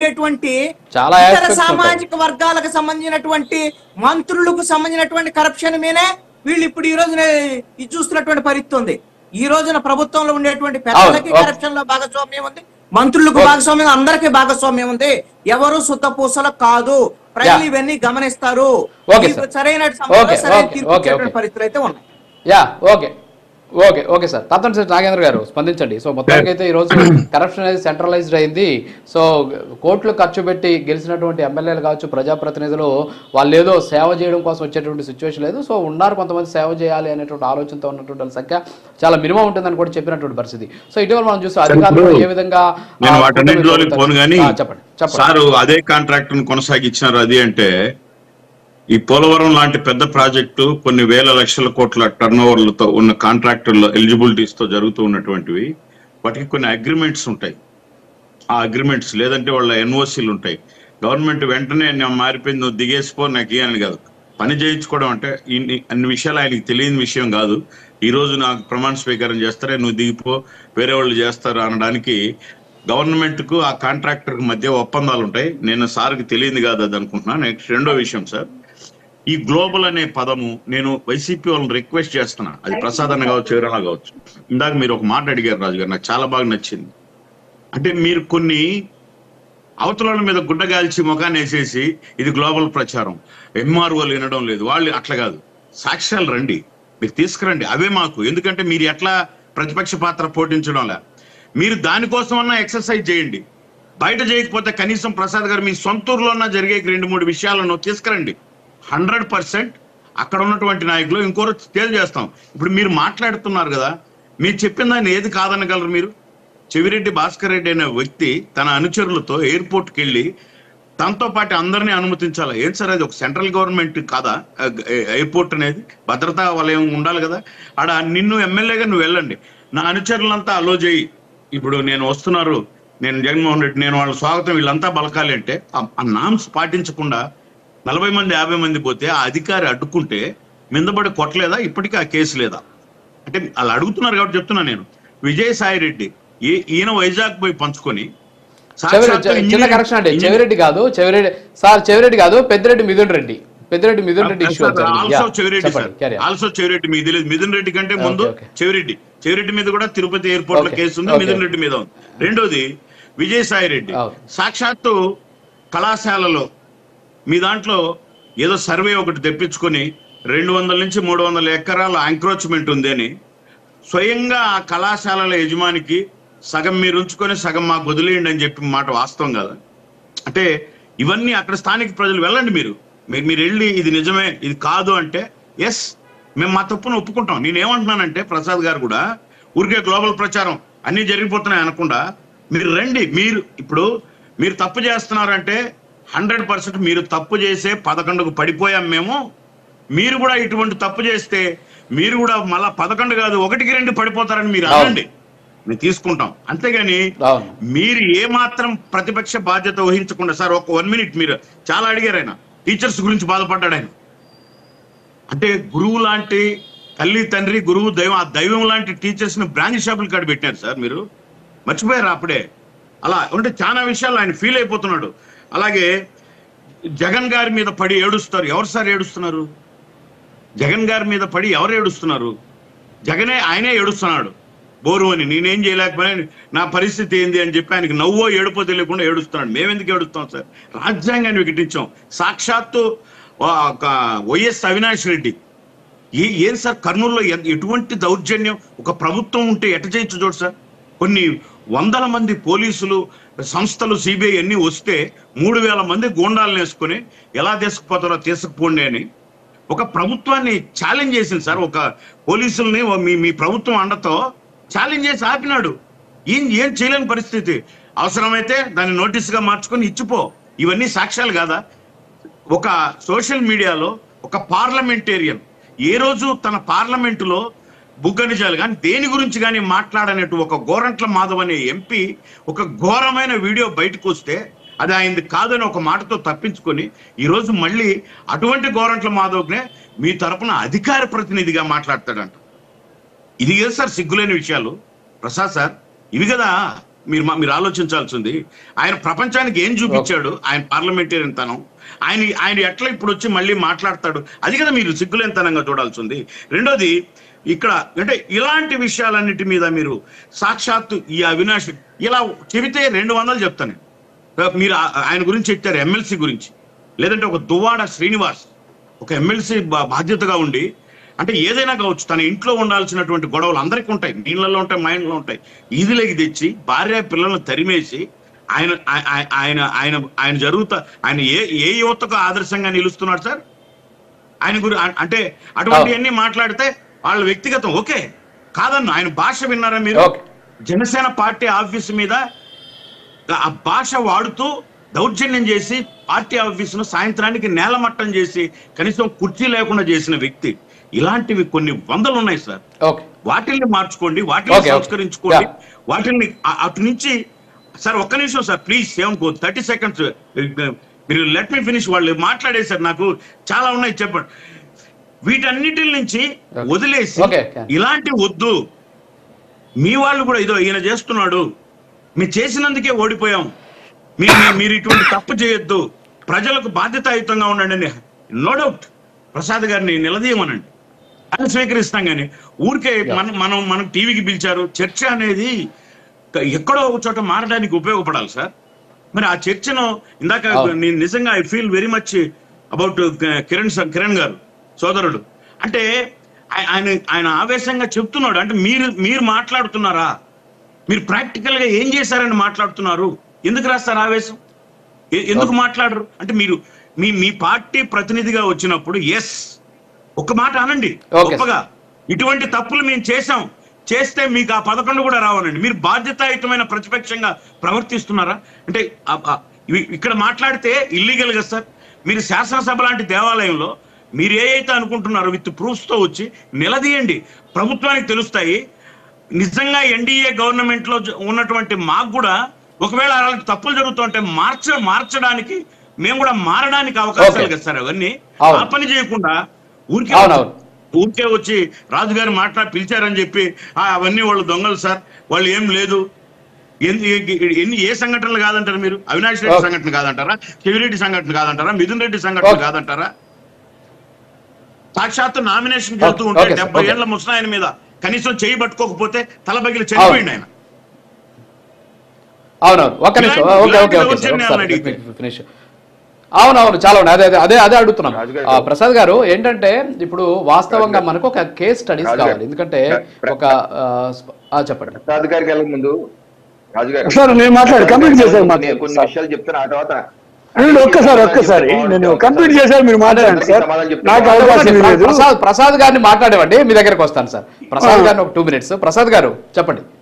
ఇతర సామాజిక వర్గాలకు సంబంధించినటువంటి మంత్రులకు సంబంధించినటువంటి కరప్షన్ మీనే వీళ్ళు ఇప్పుడు ఈ రోజున చూస్తున్నటువంటి పరిస్థితి ఉంది. ఈ రోజున ప్రభుత్వంలో ఉండేటువంటి పెద్దలకి కరప్షన్ లో భాగస్వామ్యం ఉంది, మంత్రులకు భాగస్వామ్యం, అందరికీ భాగస్వామ్యం ఉంది. ఎవరు సుత్తపూసలు కాదు, ప్రజలు ఇవన్నీ గమనిస్తారు. సరైన పరిస్థితులు అయితే ఉన్నాయి. Okay okay sir. తప్పని నాగేంద్ర గారు స్పందించండి. సో మొత్తానికి అయితే ఈ రోజు కరప్షన్ అనేది సెంట్రలైజ్డ్ అయింది. సో కోట్లు ఖర్చు పెట్టి గెలిచినటువంటి ఎమ్మెల్యేలు కావచ్చు, ప్రజాప్రతినిధులు వాళ్ళు ఏదో సేవ చేయడం కోసం వచ్చేటువంటి సిచ్యువేషన్ లేదు. సో ఉన్నారు కొంతమంది సేవ చేయాలి అనేటువంటి ఆలోచనతో ఉన్నటువంటి వాళ్ళ సంఖ్య చాలా మినిమం ఉంటుందని కూడా చెప్పినటువంటి పరిస్థితి. సో ఇటీవల మనం చూస్తే అధికారులు ఏ విధంగా చెప్పండి అదే కాంట్రాక్ట్ కొనసాగించినారు. అది అంటే ఈ పోలవరం లాంటి పెద్ద ప్రాజెక్టు కొన్ని వేల లక్షల కోట్ల టర్న్ ఓవర్లతో ఉన్న కాంట్రాక్టర్ల ఎలిజిబిలిటీస్ తో జరుగుతూ ఉన్నటువంటివి, వాటికి కొన్ని అగ్రిమెంట్స్ ఉంటాయి. ఆ అగ్రిమెంట్స్ లేదంటే వాళ్ళ ఎన్ఓసీలు ఉంటాయి. గవర్నమెంట్ వెంటనే మారిపోయింది, నువ్వు దిగేసిపో నాకు ఇవ్వని కాదు. పని చేయించుకోవడం అంటే అన్ని విషయాలు ఆయనకి తెలియని విషయం కాదు. ఈ రోజు నాకు ప్రమాణ స్వీకారం చేస్తారే, నువ్వు దిగిపో, వేరే వాళ్ళు చేస్తారు అనడానికి గవర్నమెంట్ కు ఆ కాంట్రాక్టర్ కు మధ్య ఒప్పందాలు ఉంటాయి. నేను సార్కి తెలియదు కాదు అది అనుకుంటున్నా. నెక్స్ట్ రెండో విషయం సార్, ఈ గ్లోబల్ అనే పదము నేను వైసీపీ వాళ్ళని రిక్వెస్ట్ చేస్తున్నా, అది ప్రసాద్ అన్న కావచ్చు, ఎవరైనా కావచ్చు. ఇందాక మీరు ఒక మాట అడిగారు రాజు గారు, నాకు చాలా బాగా నచ్చింది. అంటే మీరు కొన్ని అవతల మీద గుడ్డగాల్చి ముఖాన్ని వేసేసి ఇది గ్లోబల్ ప్రచారం, ఎంఆర్ఓలు వినడం లేదు, వాళ్ళు అట్లా కాదు. సాక్ష్యాలు రండి, మీరు తీసుకురండి, అవే మాకు. ఎందుకంటే మీరు ఎట్లా ప్రతిపక్ష పాత్ర పోషించడంలా, మీరు దానికోసమన్నా ఎక్సర్సైజ్ చేయండి. బయట చేయకపోతే కనీసం ప్రసాద్ గారు మీ సొంత ఊర్లోన్నా జరిగే 2-3 విషయాలను తీసుకురండి. 100% అక్కడ ఉన్నటువంటి నాయకులు ఇంకోరు తేల్చేస్తాం. ఇప్పుడు మీరు మాట్లాడుతున్నారు కదా, మీరు చెప్పిన దాన్ని ఏది కాదనగలరు మీరు? చెవిరెడ్డి భాస్కర్ రెడ్డి అనే వ్యక్తి తన అనుచరులతో ఎయిర్పోర్ట్కి వెళ్ళి తనతో పాటు అందరినీ అనుమతించాలి. ఏం సార్ అది ఒక సెంట్రల్ గవర్నమెంట్ కాదా? ఎయిర్పోర్ట్ అనేది భద్రతా వలయం ఉండాలి కదా. ఆడ నిన్ను ఎమ్మెల్యేగా నువ్వు వెళ్ళండి, నా అనుచరులంతా అలో చేయి. ఇప్పుడు నేను వస్తున్నారు, నేను జగన్మోహన్ రెడ్డి, నేను వాళ్ళ స్వాగతం, వీళ్ళంతా బలకాలి అంటే ఆ నామ్స్ పాటించకుండా 40 మంది 50 మంది పోతే ఆ అధికారి అడ్డుకుంటే మిందబడి కొట్టలేదా? ఇప్పటికీ ఆ కేసు లేదా? అంటే వాళ్ళు అడుగుతున్నారు కాబట్టి చెప్తున్నా నేను. విజయసాయి రెడ్డి ఈయన వైజాగ్ పోయి పంచుకొని చెవిరెడ్డి కాదు పెద్దిరెడ్డి మిథున్ రెడ్డి ఆల్సో చెవిరెడ్డి మీకు తెలియదు. మిథున్ రెడ్డి కంటే ముందు చెవిరెడ్డి మీద కూడా తిరుపతి ఎయిర్పోర్ట్ లో కేసు ఉంది, మిథున్ రెడ్డి మీద ఉంది. రెండోది విజయసాయి రెడ్డి సాక్షాత్తు కళాశాలలో మీ దాంట్లో ఏదో సర్వే ఒకటి తెప్పించుకొని 200 నుంచి 300 ఎకరాల ఎంక్రోచ్మెంట్ ఉంది అని స్వయంగా ఆ కళాశాలల యజమానికి సగం మీరు ఉంచుకొని సగం మాకు వదిలేయండి అని చెప్పి మాట వాస్తవం కదా. అంటే ఇవన్నీ అక్కడ స్థానిక ప్రజలు వెళ్ళండి, మీరు వెళ్ళి ఇది నిజమే ఇది కాదు అంటే ఎస్ మేము మా తప్పును ఒప్పుకుంటాం. నేనేమంటున్నానంటే ప్రసాద్ గారు కూడా ఊరికే గ్లోబల్ ప్రచారం అన్ని జరిగిపోతున్నాయి అనకుండా మీరు రండి. మీరు తప్పు చేస్తున్నారంటే 100% మీరు తప్పు చేసే 11కు పడిపోయాం మేము. మీరు కూడా ఇటువంటి తప్పు చేస్తే మీరు కూడా మళ్ళా 11 కాదు 1కి 2 పడిపోతారని మీరు అనండి, మేము తీసుకుంటాం. అంతేగాని మీరు ఏమాత్రం ప్రతిపక్ష బాధ్యత వహించకుండా సార్ ఒక 1 మినిట్, మీరు చాలా అడిగారు, ఆయన టీచర్స్ గురించి బాధపడ్డాడు. ఆయన అంటే గురువు లాంటి తల్లి తండ్రి గురువు దైవం, ఆ దైవం లాంటి టీచర్స్ ని బ్రాంచ్ షాపులు కాడ పెట్టారు సార్. మీరు మర్చిపోయారు అప్పుడే. అలా అంటే చాలా విషయాలు ఆయన ఫీల్ అయిపోతున్నాడు. అలాగే జగన్ గారి మీద పడి ఏడుస్తారు. ఎవరు సార్ ఏడుస్తున్నారు? జగన్ గారి మీద పడి ఎవరు ఏడుస్తున్నారు? ఆయనే ఏడుస్తున్నాడు బోరు అని. నేనేం చేయలేకపోయినా నా పరిస్థితి ఏంది అని చెప్పి ఆయనకి నవ్వో ఏడుపో తెలియకుండా ఏడుస్తున్నాడు. మేమెందుకు ఏడుస్తాం సార్? రాజ్యాంగాన్ని వికటించాం. సాక్షాత్తు వైఎస్ అవినాష్ రెడ్డి ఏం సార్ కర్నూలులో ఎటువంటి దౌర్జన్యం, ఒక ప్రభుత్వం ఉంటే ఎట చేయొచ్చు చూడు సార్. కొన్ని 100 మంది పోలీసులు సంస్థలు సిబిఐ అన్ని వస్తే 3000 మంది గూండాలను వేసుకొని ఎలా తీసుకుపోతారో తీసుకుపోండి అని ఒక ప్రభుత్వాన్ని ఛాలెంజ్ చేసింది సార్. ఒక పోలీసుల్ని మీ ప్రభుత్వం అండతో ఛాలెంజ్ చేసి ఆపినాడు. ఏం చేయలేని పరిస్థితి. అవసరమైతే దాన్ని నోటీసుగా మార్చుకొని ఇచ్చిపో. ఇవన్నీ సాక్ష్యాలు కాదా? ఒక సోషల్ మీడియాలో ఒక పార్లమెంటేరియన్ ఏ రోజు తన పార్లమెంటులో బుగ్గనిజాలు కానీ దేని గురించి కానీ మాట్లాడనట్టు ఒక గోరంట్ల మాధవ్ అనే ఎంపీ ఒక ఘోరమైన వీడియో బయటకు వస్తే అది ఆయనది కాదని ఒక మాటతో తప్పించుకొని ఈరోజు మళ్ళీ అటువంటి గోరంట్ల మాధవ్నే మీ తరపున అధికార ప్రతినిధిగా మాట్లాడతాడంట. ఇది కదా సార్ సిగ్గులేని విషయాలు ప్రసాద్ సార్. ఇవి కదా మీరు ఆలోచించాల్సింది, ఆయన ప్రపంచానికి ఏం చూపించాడు, ఆయన పార్లమెంటేరియన్ తనం, ఆయన ఎట్లా ఇప్పుడు వచ్చి మళ్ళీ మాట్లాడతాడు, అది కదా మీరు సిగ్గులేనితనంగా చూడాల్సింది. రెండోది, ఇక్కడ అంటే ఇలాంటి విషయాలన్నిటి మీద మీరు సాక్షాత్తు ఈ అవినాష్ ఇలా చెబితే 200 చెప్తాను. మీరు ఆయన గురించి చెప్తారు, ఎమ్మెల్సీ గురించి, లేదంటే ఒక దువ్వాడ శ్రీనివాస్ ఒక ఎమ్మెల్సీ బాధ్యతగా ఉండి, అంటే ఏదైనా కావచ్చు, తన ఇంట్లో ఉండాల్సినటువంటి గొడవలు అందరికీ ఉంటాయి, నీళ్ళలో ఉంటాయి, మైండ్లో ఉంటాయి, ఈదిలోకి తెచ్చి భార్య పిల్లలను తరిమేసి ఆయన ఆయన ఆయన ఆయన జరుగుతా ఆయన ఏ యువతకు ఆదర్శంగా నిలుస్తున్నాడు సార్? ఆయన అంటే అటువంటివన్నీ మాట్లాడితే వాళ్ళ వ్యక్తిగతం ఓకే కాదన్ను. ఆయన భాష విన్నారా మీరు? జనసేన పార్టీ ఆఫీసు మీద ఆ భాష వాడుతూ దౌర్జన్యం చేసి పార్టీ ఆఫీసును సాయంత్రానికి నేలమట్టం చేసి కనీసం కుర్చీ లేకుండా చేసిన వ్యక్తి. ఇలాంటివి కొన్ని వందలు ఉన్నాయి సార్. వాటిల్ని మార్చుకోండి, వాటిని సంస్కరించుకోండి, వాటిని అటు నుంచి. సార్ ఒక్క నిమిషం సార్ ప్లీజ్, 30 seconds మీరు లెట్ మీ ఫినిష్. వాళ్ళు మాట్లాడేశారు, నాకు చాలా ఉన్నాయి చెప్పండి. వీటన్నిటి నుంచి వదిలేసి ఇలాంటి వద్దు, మీ వాళ్ళు కూడా ఇదో ఈయన చేస్తున్నాడు, మీరు చేసినందుకే ఓడిపోయాం, మీరు ఇటువంటి తప్పు చేయొద్దు, ప్రజలకు బాధ్యతాయుతంగా ఉండండి. నో డౌట్ ప్రసాద్ గారిని నిలదీయమనండి, అది స్వీకరిస్తాం. కానీ ఊరికే మనం టీవీకి పిలిచారు, చర్చ అనేది ఎక్కడో ఒక చోట మారడానికి ఉపయోగపడాలి సార్. మరి ఆ చర్చను ఇందాక నేను నిజంగా I feel very much about Kiran గారు సోదరుడు. అంటే ఆయన ఆవేశంగా చెప్తున్నాడు, అంటే మీరు మాట్లాడుతున్నారా, మీరు ప్రాక్టికల్ గా ఏం చేశారని మాట్లాడుతున్నారు. ఎందుకు రాస్తారు ఆవేశం, ఎందుకు మాట్లాడరు? అంటే మీరు మీ పార్టీ ప్రతినిధిగా వచ్చినప్పుడు ఎస్ ఒక మాట అనండి గొప్పగా, ఇటువంటి తప్పులు మేము చేస్తే మీకు ఆ 11 కూడా రావాలండి. మీరు బాధ్యతాయుతమైన ప్రతిపక్షంగా ప్రవర్తిస్తున్నారా? అంటే ఇక్కడ మాట్లాడితే ఇల్లీగల్ కదా సార్. మీరు శాసనసభ లాంటి దేవాలయంలో మీరు ఏదైతే అనుకుంటున్నారో విత్ ప్రూఫ్స్ తో వచ్చి నిలదీయండి, ప్రభుత్వానికి తెలుస్తాయి. నిజంగా ఎన్డీఏ గవర్నమెంట్ లో ఉన్నటువంటి మాకు కూడా ఒకవేళ అలాంటి తప్పులు జరుగుతుంటే మార్చడానికి మేము కూడా మారడానికి అవకాశాలు కదా సార్. అవన్నీ ఆ పని చేయకుండా ఊరికే వచ్చి రాజుగారు పిలిచారని చెప్పి అవన్నీ వాళ్ళు దొంగలు సార్, వాళ్ళు ఏం లేదు. ఏ సంఘటనలు కాదంటారు మీరు? అవినాష్ రెడ్డి సంఘటన కాదంటారా? చెవిరెడ్డి సంఘటన కాదంటారా? మిథున్ రెడ్డి సంఘటన కాదంటారా? సాక్షాత్తు నామినేషన్ జరుగుతూ ఉంటే 70 ఏళ్ల ముసలాయన మీద కనీసం చేయి పట్టుకోకపోతే తల పగిలి చనిపోయింది ఆయన. అవునవును చాలా ఉన్నాయి. అదే అడుగుతున్నాం ప్రసాద్ గారు. ఏంటంటే ఇప్పుడు వాస్తవంగా మనకు ఒక కేస్ స్టడీస్ కావాలి, ఎందుకంటే ఒక చెప్పండి ప్రసాద్ గారికి వెళ్ళక ముందు సార్ నేను మాట్లాడి కంప్లీట్ చేశాను, కొన్ని విషయాలు చెప్తాను, ఆ తర్వాత ఒక్కసారి నేను కంప్లీట్ చేశాను, మీరు మాట్లాడండి సార్, నాకు అవకాశం లేదు. ప్రసాద్ గారిని మాట్లాడేవండి, మీ దగ్గరకు వస్తాను సార్. ప్రసాద్ గారిని ఒక 2 minutes. ప్రసాద్ గారు చెప్పండి.